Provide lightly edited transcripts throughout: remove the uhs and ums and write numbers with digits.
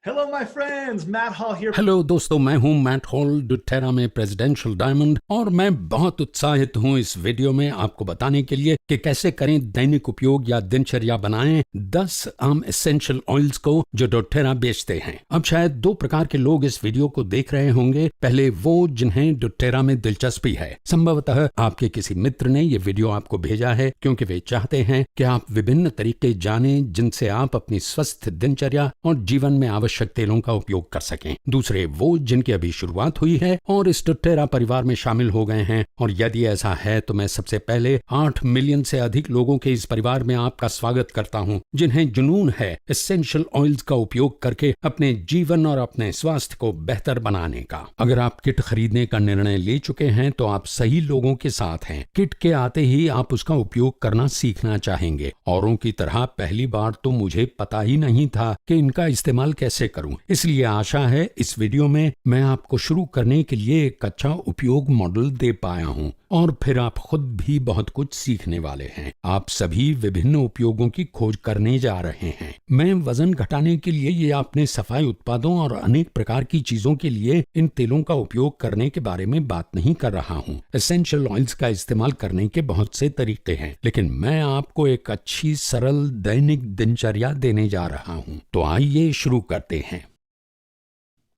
Hello, my friends. Matt Hall here. Hello दोस्तों, मैं हूं मैट हॉल डुटेरा में प्रेसिडेंशियल डायमंड और मैं बहुत उत्साहित हूं इस वीडियो में आपको बताने के लिए कि कैसे करें दैनिक उपयोग या दिनचर्या बनाएं 10 आम एसेंशियल ऑयल्स को जो डोटेरा बेचते हैं। अब शायद दो प्रकार के लोग इस वीडियो को देख रहे होंगे। पहले वो जिन्हें डोटेरा में दिलचस्पी है, संभवतः आपके किसी मित्र ने ये वीडियो आपको भेजा है क्योंकि वे चाहते हैं कि आप विभिन्न तरीके जानें जिनसे आप अपनी स्वस्थ दिनचर्या और जीवन में आवश्यक तेलों का उपयोग कर सकें। दूसरे वो जिनकी अभी शुरुआत हुई है और इस डोटेरा परिवार में शामिल हो गए हैं, और यदि ऐसा है तो मैं सबसे पहले 8 मिलियन से अधिक लोगों के इस परिवार में आपका स्वागत करता हूं जिन्हें जुनून है एसेंशियल ऑयल्स का उपयोग करके अपने जीवन और अपने स्वास्थ्य को बेहतर बनाने का। अगर आप किट खरीदने का निर्णय ले चुके हैं तो आप सही लोगों के साथ हैं। किट के आते ही आप उसका उपयोग करना सीखना चाहेंगे। औरों की तरह पहली बार तो मुझे पता ही नहीं था कि इनका इस्तेमाल कैसे करूं, इसलिए आशा है इस वीडियो में मैं आपको शुरू करने के लिए एक अच्छा उपयोग मॉडल दे पाया हूं और फिर आप खुद भी बहुत कुछ सीखने वाले हैं। आप सभी विभिन्न उपयोगों की खोज करने जा रहे हैं। मैं वजन घटाने के लिए या अपने सफाई उत्पादों और अनेक प्रकार की चीजों के लिए इन तेलों का उपयोग करने के बारे में बात नहीं कर रहा हूं। एसेंशियल ऑयल्स का इस्तेमाल करने के बहुत से तरीके हैं, लेकिन मैं आपको एक अच्छी सरल दैनिक दिनचर्या देने जा रहा हूं। तो आइए शुरू करते हैं।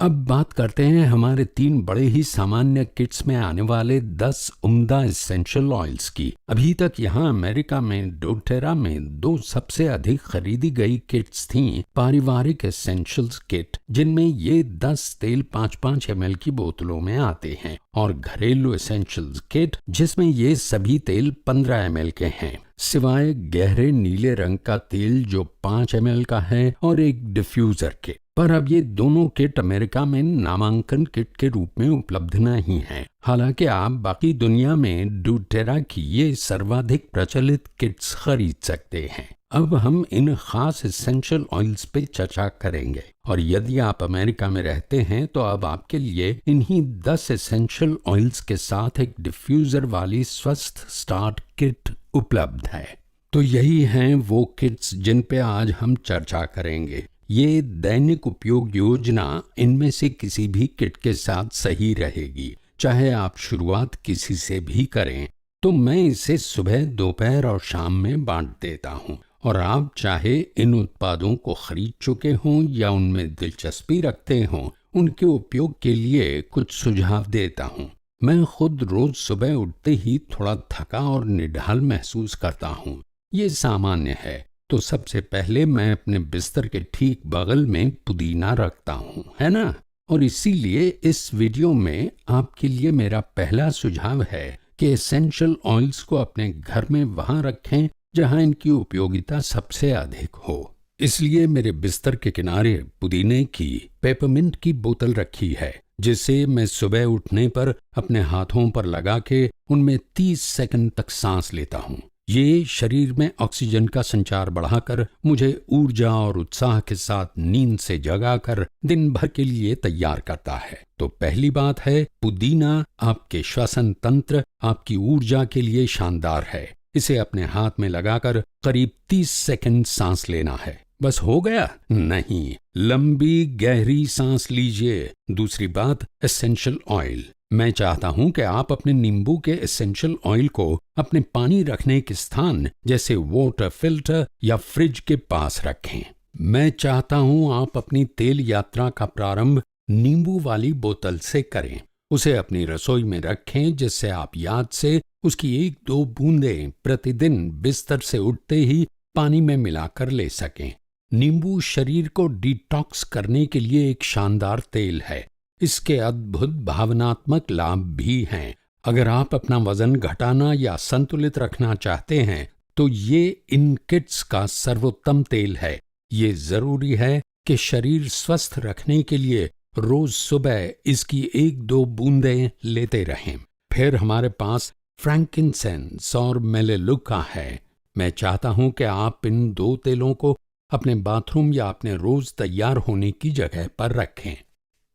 अब बात करते हैं हमारे 3 बड़े ही सामान्य किट्स में आने वाले 10 उम्दा एसेंशियल ऑयल्स की। अभी तक यहाँ अमेरिका में डोटेरा में 2 सबसे अधिक खरीदी गई किट्स थीं। पारिवारिक एसेंशियल्स किट, जिनमें ये 10 तेल 5-5 ml की बोतलों में आते हैं, और घरेलू एसेंशियल्स किट जिसमें ये सभी तेल 15 ml के हैं, सिवाय गहरे नीले रंग का तेल जो 5 ml का है और एक डिफ्यूजर के। पर अब ये दोनों किट अमेरिका में नामांकन किट के रूप में उपलब्ध नहीं हैं। हालांकि आप बाकी दुनिया में डोटेरा की ये सर्वाधिक प्रचलित किट्स खरीद सकते हैं। अब हम इन खास एसेंशियल ऑयल्स पे चर्चा करेंगे, और यदि आप अमेरिका में रहते हैं तो अब आपके लिए इन्हीं 10 एसेंशियल ऑयल्स के साथ एक डिफ्यूजर वाली स्वस्थ स्टार्ट किट उपलब्ध है। तो यही हैं वो किट्स जिन पे आज हम चर्चा करेंगे। ये दैनिक उपयोग योजना इनमें से किसी भी किट के साथ सही रहेगी, चाहे आप शुरुआत किसी से भी करें। तो मैं इसे सुबह, दोपहर और शाम में बांट देता हूँ, और आप चाहे इन उत्पादों को खरीद चुके हों या उनमें दिलचस्पी रखते हों, उनके उपयोग के लिए कुछ सुझाव देता हूँ। मैं खुद रोज सुबह उठते ही थोड़ा थका और निढाल महसूस करता हूँ। ये सामान्य है। तो सबसे पहले मैं अपने बिस्तर के ठीक बगल में पुदीना रखता हूँ, है ना? और इसीलिए इस वीडियो में आपके लिए मेरा पहला सुझाव है कि एसेंशियल ऑयल्स को अपने घर में वहां रखें जहां इनकी उपयोगिता सबसे अधिक हो। इसलिए मेरे बिस्तर के किनारे पुदीने की पेपरमिंट की बोतल रखी है, जिसे मैं सुबह उठने पर अपने हाथों पर लगा के उनमें 30 सेकंड तक सांस लेता हूँ। ये शरीर में ऑक्सीजन का संचार बढ़ाकर मुझे ऊर्जा और उत्साह के साथ नींद से जगाकर दिन भर के लिए तैयार करता है। तो पहली बात है, पुदीना आपके श्वसन तंत्र, आपकी ऊर्जा के लिए शानदार है। इसे अपने हाथ में लगाकर करीब 30 सेकंड सांस लेना है। बस हो गया? नहीं, लंबी गहरी सांस लीजिए। दूसरी बात, एसेंशियल ऑयल। मैं चाहता हूं कि आप अपने नींबू के एसेंशियल ऑयल को अपने पानी रखने के स्थान जैसे वाटर फिल्टर या फ्रिज के पास रखें। मैं चाहता हूं आप अपनी तेल यात्रा का प्रारंभ नींबू वाली बोतल से करें। उसे अपनी रसोई में रखें, जिससे आप याद से उसकी 1-2 बूंदें प्रतिदिन बिस्तर से उठते ही पानी में मिलाकर ले सकें। नींबू शरीर को डिटॉक्स करने के लिए एक शानदार तेल है। इसके अद्भुत भावनात्मक लाभ भी हैं। अगर आप अपना वजन घटाना या संतुलित रखना चाहते हैं तो ये इन किट्स का सर्वोत्तम तेल है। ये जरूरी है कि शरीर स्वस्थ रखने के लिए रोज सुबह इसकी 1-2 बूंदें लेते रहें। फिर हमारे पास फ्रैंकिनसेंस और मेलेलुका है। मैं चाहता हूं कि आप इन 2 तेलों को अपने बाथरूम या अपने रोज तैयार होने की जगह पर रखें।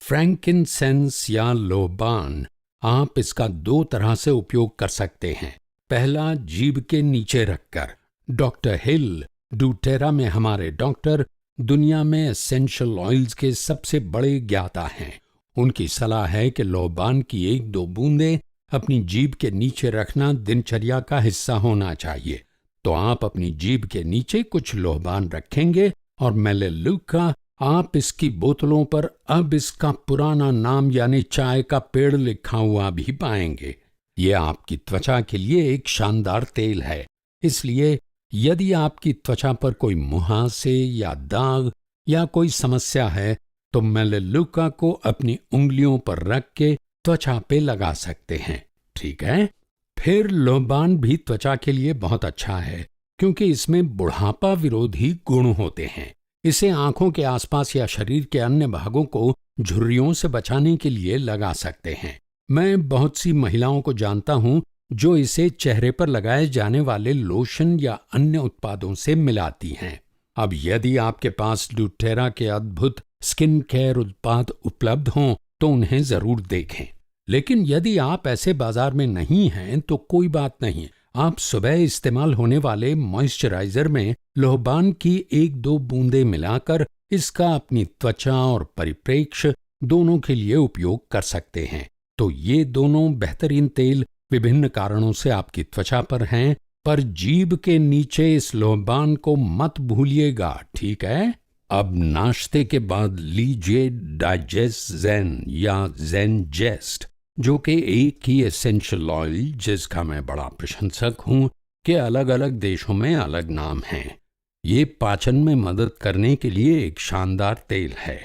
फ्रैंकिनसेंस या लोबान, आप इसका 2 तरह से उपयोग कर सकते हैं। पहला, जीभ के नीचे रखकर। डॉक्टर हिल, डोटेरा में हमारे डॉक्टर दुनिया में एसेंशियल ऑयल्स के सबसे बड़े ज्ञाता हैं। उनकी सलाह है कि लौबान की 1-2 बूंदें अपनी जीभ के नीचे रखना दिनचर्या का हिस्सा होना चाहिए। तो आप अपनी जीभ के नीचे कुछ लौबान रखेंगे और मेलेलुका आप इसकी बोतलों पर अब इसका पुराना नाम यानी चाय का पेड़ लिखा हुआ भी पाएंगे। ये आपकी त्वचा के लिए एक शानदार तेल है, इसलिए यदि आपकी त्वचा पर कोई मुहासे या दाग या कोई समस्या है तो मेलेलुका को अपनी उंगलियों पर रख के त्वचा पे लगा सकते हैं। ठीक है। फिर लौबान भी त्वचा के लिए बहुत अच्छा है क्योंकि इसमें बुढ़ापा विरोधी गुण होते हैं। इसे आंखों के आसपास या शरीर के अन्य भागों को झुर्रियों से बचाने के लिए लगा सकते हैं। मैं बहुत सी महिलाओं को जानता हूं जो इसे चेहरे पर लगाए जाने वाले लोशन या अन्य उत्पादों से मिलाती हैं। अब यदि आपके पास डूटेरा के अद्भुत स्किन केयर उत्पाद उपलब्ध हों तो उन्हें जरूर देखें। लेकिन यदि आप ऐसे बाजार में नहीं हैं तो कोई बात नहीं, आप सुबह इस्तेमाल होने वाले मॉइस्चराइजर में लौबान की 1-2 बूंदें मिलाकर इसका अपनी त्वचा और परिप्रेक्ष्य दोनों के लिए उपयोग कर सकते हैं। तो ये दोनों बेहतरीन तेल विभिन्न कारणों से आपकी त्वचा पर हैं, पर जीभ के नीचे इस लौबान को मत भूलिएगा। ठीक है। अब नाश्ते के बाद लीजिए डाइजेस्ट ज़ेन या ज़ेन जेस्ट, जो कि एक ही एसेंशियल ऑयल जिसका मैं बड़ा प्रशंसक हूं कि अलग अलग देशों में अलग नाम हैं। ये पाचन में मदद करने के लिए एक शानदार तेल है।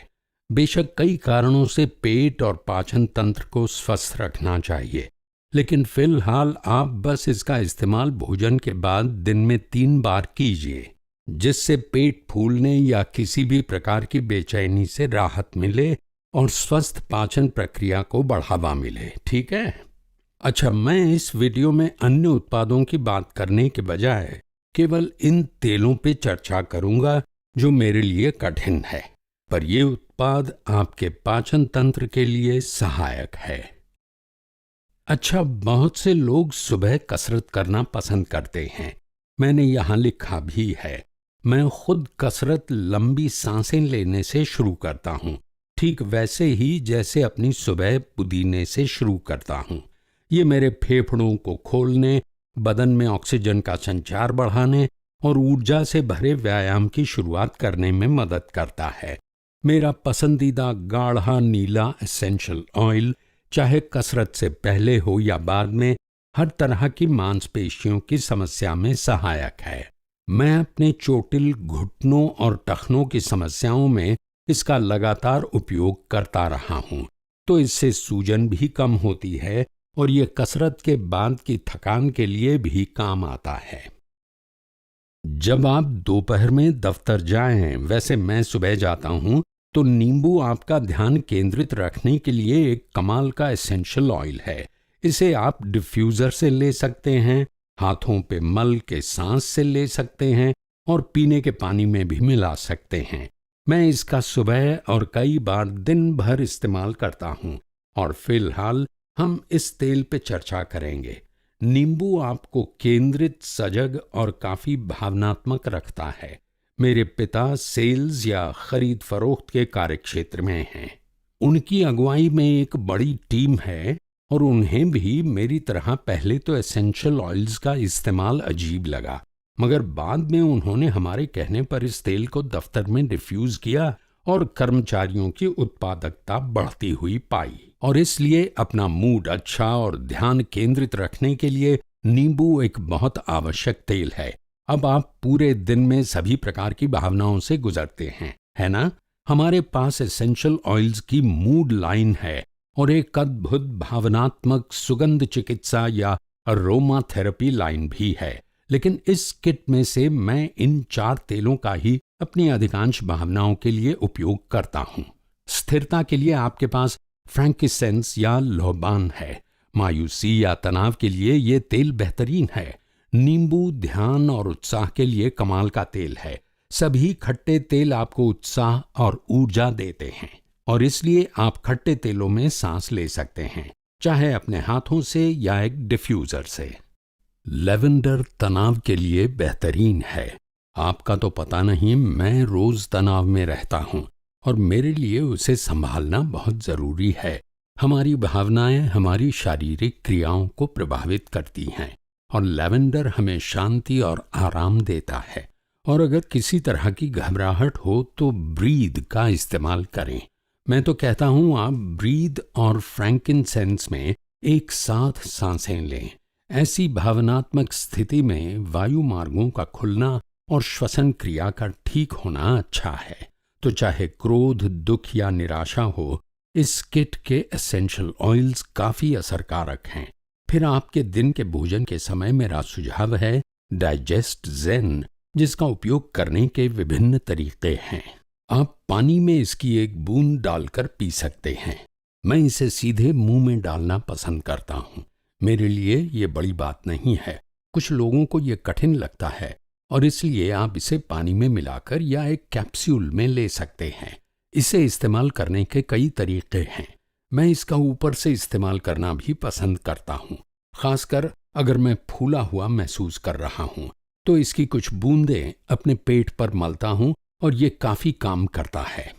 बेशक कई कारणों से पेट और पाचन तंत्र को स्वस्थ रखना चाहिए, लेकिन फिलहाल आप बस इसका इस्तेमाल भोजन के बाद दिन में 3 बार कीजिए, जिससे पेट फूलने या किसी भी प्रकार की बेचैनी से राहत मिले और स्वस्थ पाचन प्रक्रिया को बढ़ावा मिले। ठीक है। अच्छा, मैं इस वीडियो में अन्य उत्पादों की बात करने के बजाय केवल इन तेलों पे चर्चा करूंगा जो मेरे लिए कठिन है, पर ये उत्पाद आपके पाचन तंत्र के लिए सहायक है। अच्छा, बहुत से लोग सुबह कसरत करना पसंद करते हैं। मैंने यहाँ लिखा भी है। मैं खुद कसरत लंबी सांसें लेने से शुरू करता हूँ, ठीक वैसे ही जैसे अपनी सुबह पुदीने से शुरू करता हूँ। ये मेरे फेफड़ों को खोलने, बदन में ऑक्सीजन का संचार बढ़ाने और ऊर्जा से भरे व्यायाम की शुरुआत करने में मदद करता है। मेरा पसंदीदा गाढ़ा नीला एसेंशियल ऑयल, चाहे कसरत से पहले हो या बाद में, हर तरह की मांसपेशियों की समस्या में सहायक है। मैं अपने चोटिल घुटनों और टखनों की समस्याओं में इसका लगातार उपयोग करता रहा हूं, तो इससे सूजन भी कम होती है और ये कसरत के बाद की थकान के लिए भी काम आता है। जब आप दोपहर में दफ्तर जाएं, वैसे मैं सुबह जाता हूं, तो नींबू आपका ध्यान केंद्रित रखने के लिए एक कमाल का एसेंशियल ऑयल है। इसे आप डिफ्यूज़र से ले सकते हैं, हाथों पे मल के सांस से ले सकते हैं और पीने के पानी में भी मिला सकते हैं। मैं इसका सुबह और कई बार दिन भर इस्तेमाल करता हूँ। और फिलहाल हम इस तेल पे चर्चा करेंगे। नींबू आपको केंद्रित, सजग और काफी भावनात्मक रखता है। मेरे पिता सेल्स या खरीद फरोख्त के कार्यक्षेत्र में हैं। उनकी अगुवाई में एक बड़ी टीम है और उन्हें भी मेरी तरह पहले तो एसेंशियल ऑयल्स का इस्तेमाल अजीब लगा, मगर बाद में उन्होंने हमारे कहने पर इस तेल को दफ्तर में डिफ्यूज किया और कर्मचारियों की उत्पादकता बढ़ती हुई पाई। और इसलिए अपना मूड अच्छा और ध्यान केंद्रित रखने के लिए नींबू एक बहुत आवश्यक तेल है। अब आप पूरे दिन में सभी प्रकार की भावनाओं से गुजरते हैं, है ना? हमारे पास एसेंशियल ऑयल्स की मूड लाइन है और एक अद्भुत भावनात्मक सुगंध चिकित्सा या अरोमा थेरेपी लाइन भी है। लेकिन इस किट में से मैं इन 4 तेलों का ही अपनी अधिकांश भावनाओं के लिए उपयोग करता हूँ। स्थिरता के लिए आपके पास फ्रैंकिसेंस या लौबान है। मायूसी या तनाव के लिए ये तेल बेहतरीन है। नींबू ध्यान और उत्साह के लिए कमाल का तेल है। सभी खट्टे तेल आपको उत्साह और ऊर्जा देते हैं और इसलिए आप खट्टे तेलों में सांस ले सकते हैं, चाहे अपने हाथों से या एक डिफ्यूजर से। लेवेंडर तनाव के लिए बेहतरीन है। आपका तो पता नहीं, मैं रोज तनाव में रहता हूँ और मेरे लिए उसे संभालना बहुत जरूरी है। हमारी भावनाएं हमारी शारीरिक क्रियाओं को प्रभावित करती हैं और लैवेंडर हमें शांति और आराम देता है। और अगर किसी तरह की घबराहट हो तो ब्रीद का इस्तेमाल करें। मैं तो कहता हूँ आप ब्रीद और फ्रैंकिनसेंस में एक साथ सांसें लें। ऐसी भावनात्मक स्थिति में वायु मार्गों का खुलना और श्वसन क्रिया का ठीक होना अच्छा है। तो चाहे क्रोध, दुख या निराशा हो, इस किट के एसेंशियल ऑयल्स काफी असरकारक हैं। फिर आपके दिन के भोजन के समय मेरा सुझाव है डाइजेस्ट ज़ेन, जिसका उपयोग करने के विभिन्न तरीके हैं। आप पानी में इसकी एक बूंद डालकर पी सकते हैं। मैं इसे सीधे मुंह में डालना पसंद करता हूँ। मेरे लिए ये बड़ी बात नहीं है। कुछ लोगों को ये कठिन लगता है और इसलिए आप इसे पानी में मिलाकर या एक कैप्सूल में ले सकते हैं। इसे इस्तेमाल करने के कई तरीके हैं। मैं इसका ऊपर से इस्तेमाल करना भी पसंद करता हूँ, खासकर अगर मैं फूला हुआ महसूस कर रहा हूँ तो इसकी कुछ बूंदें अपने पेट पर मलता हूँ और ये काफी काम करता है।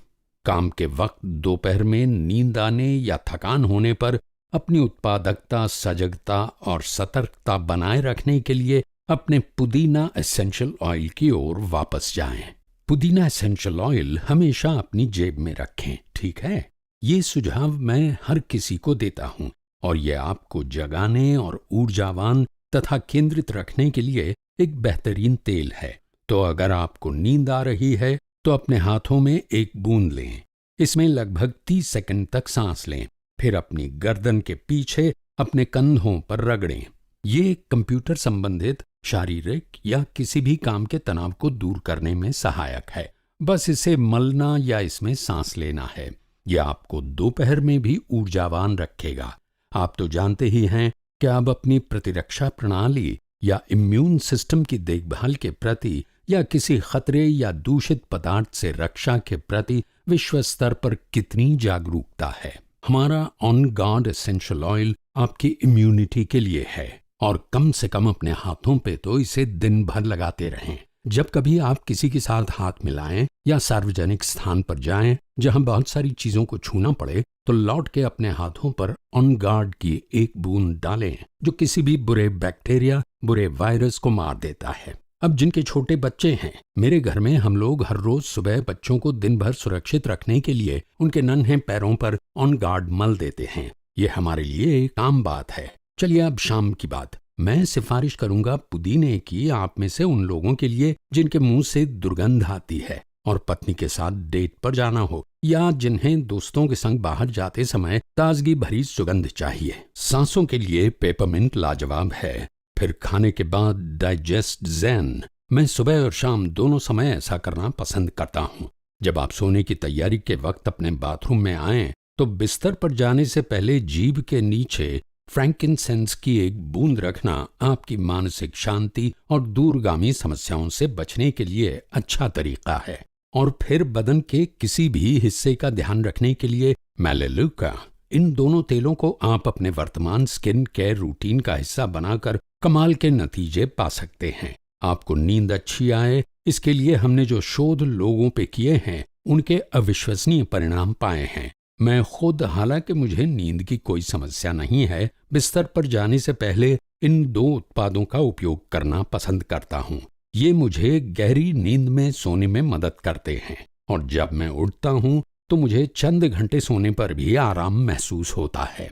काम के वक्त दोपहर में नींद आने या थकान होने पर अपनी उत्पादकता, सजगता और सतर्कता बनाए रखने के लिए अपने पुदीना एसेंशियल ऑयल की ओर वापस जाएं। पुदीना एसेंशियल ऑयल हमेशा अपनी जेब में रखें, ठीक है? ये सुझाव मैं हर किसी को देता हूँ और ये आपको जगाने और ऊर्जावान तथा केंद्रित रखने के लिए एक बेहतरीन तेल है। तो अगर आपको नींद आ रही है तो अपने हाथों में एक बूंद लें। इसमें लगभग 30 सेकंड तक सांस लें, फिर अपनी गर्दन के पीछे अपने कंधों पर रगड़ें। ये कंप्यूटर संबंधित, शारीरिक या किसी भी काम के तनाव को दूर करने में सहायक है। बस इसे मलना या इसमें सांस लेना है। यह आपको दोपहर में भी ऊर्जावान रखेगा। आप तो जानते ही हैं कि अब अपनी प्रतिरक्षा प्रणाली या इम्यून सिस्टम की देखभाल के प्रति या किसी खतरे या दूषित पदार्थ से रक्षा के प्रति विश्व स्तर पर कितनी जागरूकता है। हमारा ऑन गार्ड एसेंशियल ऑयल आपकी इम्यूनिटी के लिए है और कम से कम अपने हाथों पे तो इसे दिन भर लगाते रहें। जब कभी आप किसी के साथ हाथ मिलाएं या सार्वजनिक स्थान पर जाएं जहां बहुत सारी चीजों को छूना पड़े, तो लौट के अपने हाथों पर ऑन गार्ड की एक बूंद डालें जो किसी भी बुरे बैक्टीरिया, बुरे वायरस को मार देता है। अब जिनके छोटे बच्चे हैं, मेरे घर में हम लोग हर रोज सुबह बच्चों को दिन भर सुरक्षित रखने के लिए उनके नन्हे पैरों पर ऑन गार्ड मल देते हैं। ये हमारे लिए एक आम बात है। चलिए अब शाम की बात। मैं सिफारिश करूंगा पुदीने की आप में से उन लोगों के लिए जिनके मुंह से दुर्गंध आती है और पत्नी के साथ डेट पर जाना हो, या जिन्हें दोस्तों के संग बाहर जाते समय ताजगी भरी सुगंध चाहिए। सांसों के लिए पेपरमिंट लाजवाब है। फिर खाने के बाद डाइजेस्ट ज़ेन। मैं सुबह और शाम दोनों समय ऐसा करना पसंद करता हूँ। जब आप सोने की तैयारी के वक्त अपने बाथरूम में आएं तो बिस्तर पर जाने से पहले जीभ के नीचे फ्रैंकिनसेंस की एक बूंद रखना आपकी मानसिक शांति और दूरगामी समस्याओं से बचने के लिए अच्छा तरीका है। और फिर बदन के किसी भी हिस्से का ध्यान रखने के लिए मेलालुका। इन दोनों तेलों को आप अपने वर्तमान स्किन केयर रूटीन का हिस्सा बनाकर कमाल के नतीजे पा सकते हैं। आपको नींद अच्छी आए, इसके लिए हमने जो शोध लोगों पे किए हैं उनके अविश्वसनीय परिणाम पाए हैं। मैं खुद, हालांकि मुझे नींद की कोई समस्या नहीं है, बिस्तर पर जाने से पहले इन 2 उत्पादों का उपयोग करना पसंद करता हूँ। ये मुझे गहरी नींद में सोने में मदद करते हैं और जब मैं उठता हूँ तो मुझे चंद घंटे सोने पर भी आराम महसूस होता है।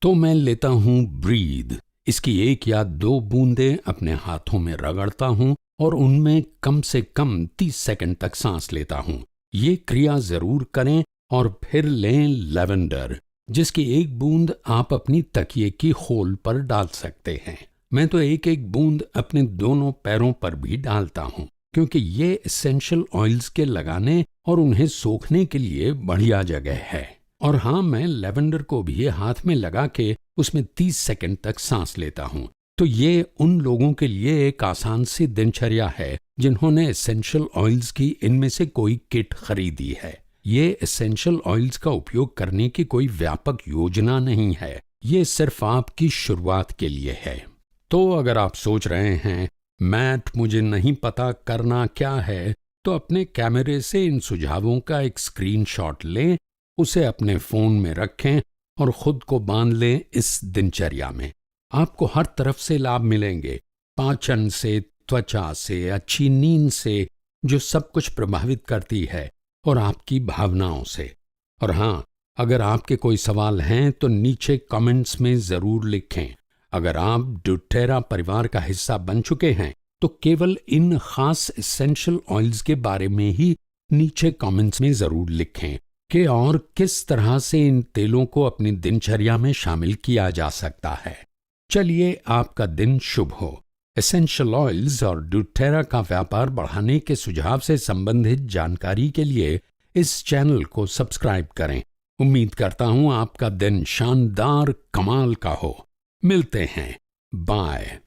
तो मैं लेता हूँ ब्रीद। इसकी 1 या 2 बूंदें अपने हाथों में रगड़ता हूँ और उनमें कम से कम 30 सेकंड तक सांस लेता हूँ। ये क्रिया जरूर करें और फिर लें लैवेंडर, जिसकी 1 बूंद आप अपनी तकिए की खोल पर डाल सकते हैं। मैं तो 1-1 बूंद अपने दोनों पैरों पर भी डालता हूँ, क्योंकि ये एसेंशियल ऑयल्स के लगाने और उन्हें सोखने के लिए बढ़िया जगह है। और हाँ, मैं लैवेंडर को भी हाथ में लगा के उसमें 30 सेकंड तक सांस लेता हूँ। तो ये उन लोगों के लिए एक आसान सी दिनचर्या है जिन्होंने एसेंशियल ऑयल्स की इनमें से कोई किट खरीदी है। ये एसेंशियल ऑयल्स का उपयोग करने की कोई व्यापक योजना नहीं है, ये सिर्फ आपकी शुरुआत के लिए है। तो अगर आप सोच रहे हैं मैट, मुझे नहीं पता करना क्या है, तो अपने कैमरे से इन सुझावों का एक स्क्रीनशॉट लें, उसे अपने फोन में रखें और खुद को बांध लें इस दिनचर्या में। आपको हर तरफ से लाभ मिलेंगे, पाचन से, त्वचा से, अच्छी नींद से, जो सब कुछ प्रभावित करती है, और आपकी भावनाओं से। और हाँ, अगर आपके कोई सवाल हैं तो नीचे कमेंट्स में जरूर लिखें। अगर आप डोटेरा परिवार का हिस्सा बन चुके हैं तो केवल इन खास एसेंशियल ऑयल्स के बारे में ही नीचे कमेंट्स में जरूर लिखें कि और किस तरह से इन तेलों को अपनी दिनचर्या में शामिल किया जा सकता है। चलिए, आपका दिन शुभ हो। एसेंशियल ऑयल्स और डोटेरा का व्यापार बढ़ाने के सुझाव से संबंधित जानकारी के लिए इस चैनल को सब्सक्राइब करें। उम्मीद करता हूं आपका दिन शानदार कमाल का हो। मिलते हैं। बाय।